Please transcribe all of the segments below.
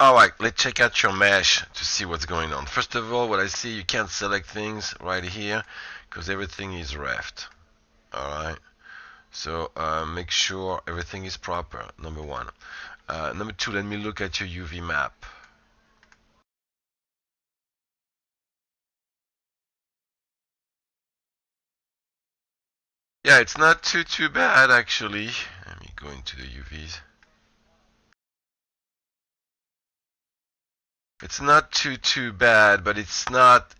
Alright, let's check out your mesh to see what's going on. First of all, what I see, you can't select things right here because everything is reft. Alright, so make sure everything is proper, number one. Number two, let me look at your UV map. Yeah, it's not too bad actually. Let me go into the UVs. It's not too bad, but it's not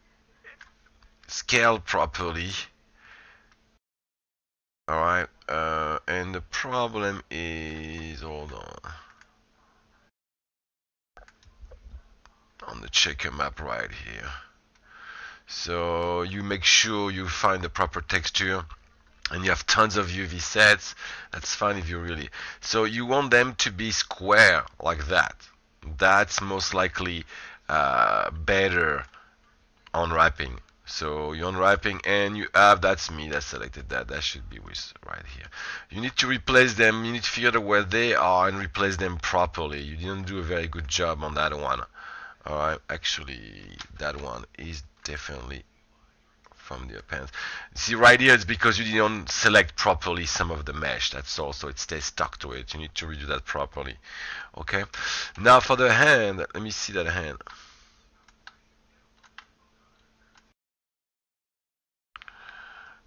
scaled properly. Alright, and the problem is, hold on the checker map right here. So you make sure you find the proper texture, and you have tons of UV sets. That's fine if you really. So you want them to be square like that. That's most likely better unwrapping. So you unwrapping and you have, that's me that selected that. That should be with right here. You need to replace them. You need to figure out where they are and replace them properly. You didn't do a very good job on that one. Alright, actually that one is definitely from the appends. See right here, it's because you didn't select properly some of the mesh. That's all, so it stays stuck to it. You need to redo that properly. Okay. Now for the hand, let me see that hand.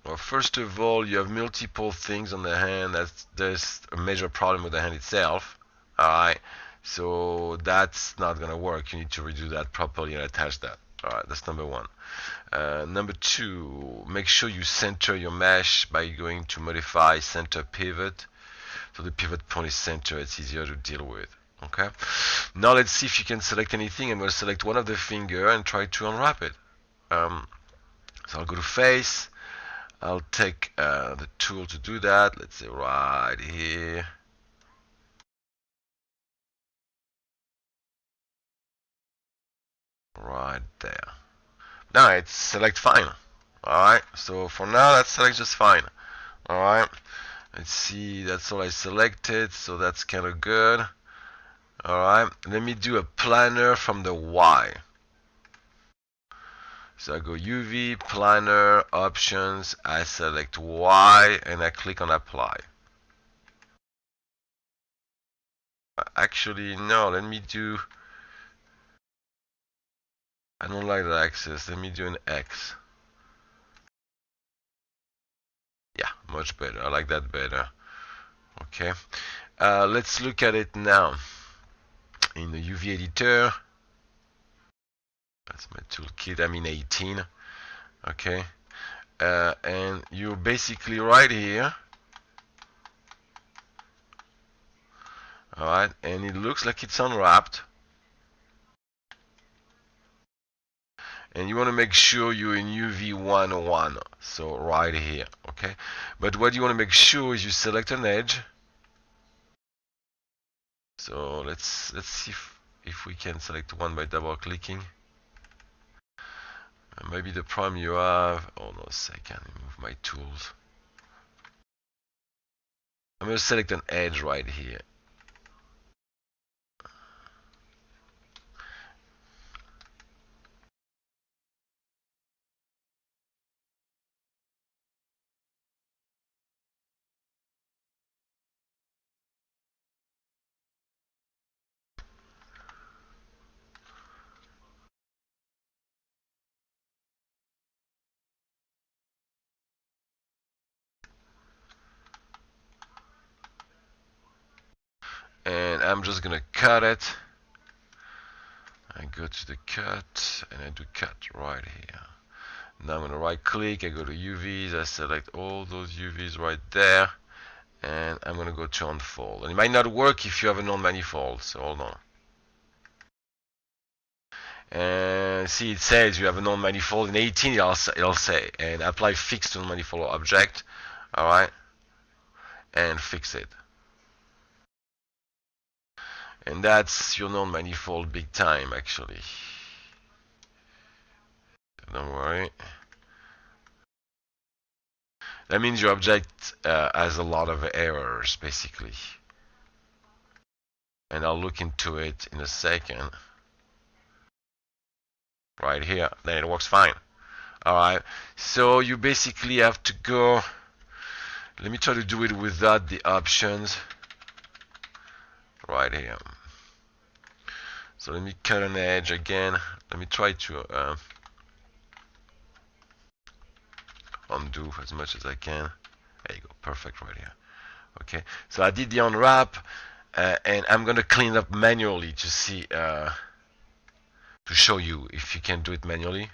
Well, first of all, you have multiple things on the hand. There's a major problem with the hand itself. Alright, so that's not gonna work. You need to redo that properly and attach that. Alright, that's number one. Number two, make sure you center your mesh by going to modify center pivot. So the pivot point is center, it's easier to deal with. Okay. Now let's see if you can select anything. I'm going to select one of the finger and try to unwrap it. So I'll go to face. I'll take the tool to do that. Let's say right here. Right there. Now it's select fine. Alright, so for now that selects just fine. Alright, let's see, that's all I selected, so that's kind of good. Alright, let me do a planner from the Y. So I go UV, planner, options, I select Y, and I click on apply. Actually, no, let me do, I don't like the axis, let me do an X. Yeah, much better, I like that better. Okay, let's look at it now. In the UV editor, that's my toolkit, I'm in 18. Okay, and you're basically right here. Alright, and it looks like it's unwrapped. And you want to make sure you're in UV101, so right here, okay? But what you want to make sure is you select an edge. So let's see if we can select one by double clicking. Maybe the problem you have, oh no, a second, move my tools. I'm going to select an edge right here. And I'm just gonna cut it. I go to the cut and I do cut right here. Now I'm gonna right click, I go to UVs, I select all those UVs right there, and I'm gonna go to unfold. And it might not work if you have a non-manifold, so hold on. And see, it says you have a non-manifold. In 18 it'll say, and apply fixed non-manifold object, alright, and fix it. And that's your non-manifold big time, actually. Don't worry. That means your object has a lot of errors, basically. and I'll look into it in a second. Right here, then it works fine. Alright, so you basically have to go, let me try to do it without the options. Right here. So let me cut an edge again. Let me try to undo as much as I can. There you go, perfect right here. Okay, so I did the unwrap, and I'm gonna clean up manually to see, to show you if you can do it manually.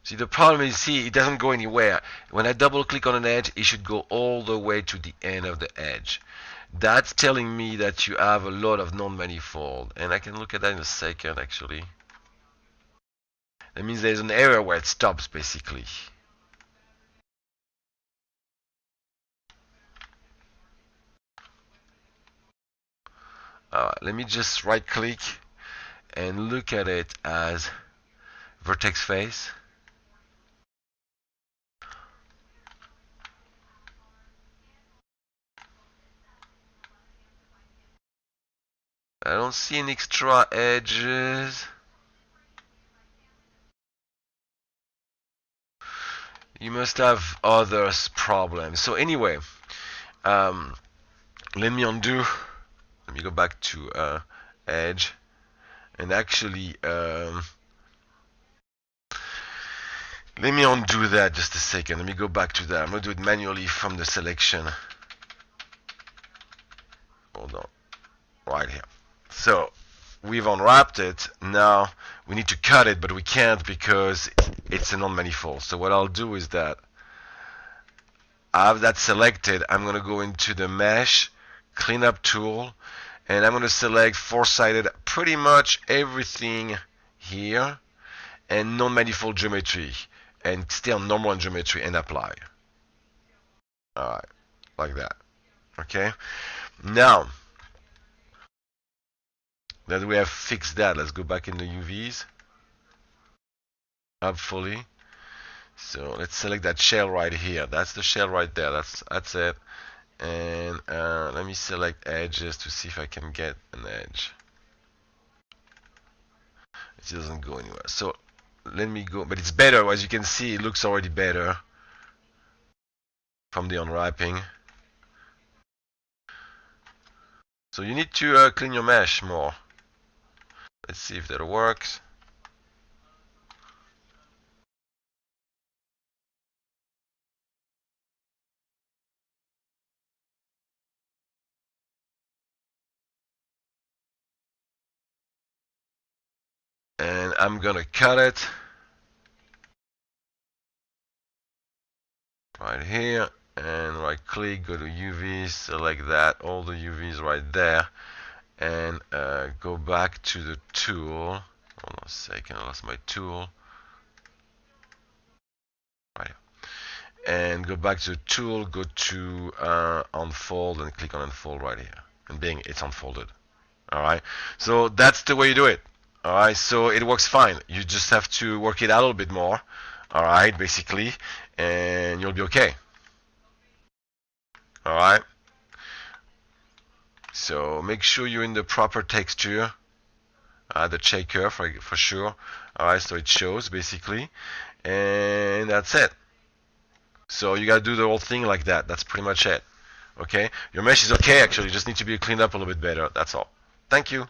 See, the problem is, see, it doesn't go anywhere. When I double click on an edge, it should go all the way to the end of the edge. That's telling me that you have a lot of non-manifold, and I can look at that in a second actually. That means there's an area where it stops basically. Let me just right click and look at it as vertex face. I don't see any extra edges. You must have other problems. So anyway, let me undo. Let me go back to edge, and actually let me undo that just a second. Let me go back to that. I'm gonna do it manually from the selection. Hold on, right here. So we've unwrapped it. Now we need to cut it, but we can't because it's a non-manifold. So what I'll do is that I have that selected. I'm going to go into the mesh cleanup tool, and I'm going to select four-sided pretty much everything here, and non-manifold geometry, and stay on normal and geometry and apply. Alright, like that. Okay, now that we have fixed that, let's go back in the UVs, up fully. So let's select that shell right here. That's the shell right there. That's it. And let me select edges to see if I can get an edge. It doesn't go anywhere. So let me go, but it's better. As you can see, it looks already better from the unwrapping. So you need to clean your mesh more. Let's see if that works. And I'm gonna cut it right here, and right click, go to UVs, select that, all the UVs right there, and go back to the tool. Hold on a second, I lost my tool. Right here. And go back to the tool, go to unfold, and click on unfold right here. And being it's unfolded. Alright, so that's the way you do it. Alright, so it works fine. You just have to work it out a little bit more. Alright, basically, and you'll be okay. Alright, so make sure you're in the proper texture, the checker for sure. Alright, so it shows basically, and that's it. So you gotta do the whole thing like that. That's pretty much it. Okay, your mesh is okay actually, you just need to be cleaned up a little bit better. That's all. Thank you.